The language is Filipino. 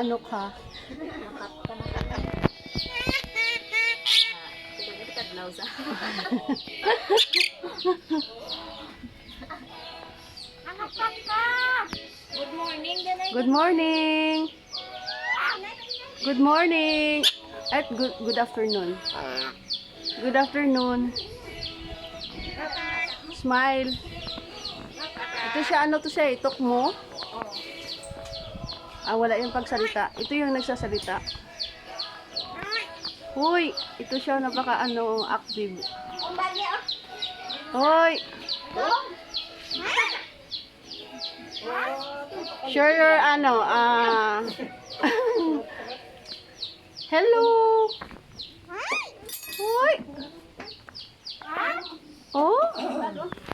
ano ka. Good morning, Danay. Good morning. Good morning. At good afternoon. Good afternoon. Smile. Ito siya, ano to siya, itok mo? Ah, wala yung pagsalita. Ito yung nagsasalita. Hoy, ito siya napaka ano, active. Hoy. Share your ano, hello. Hoy. Oh.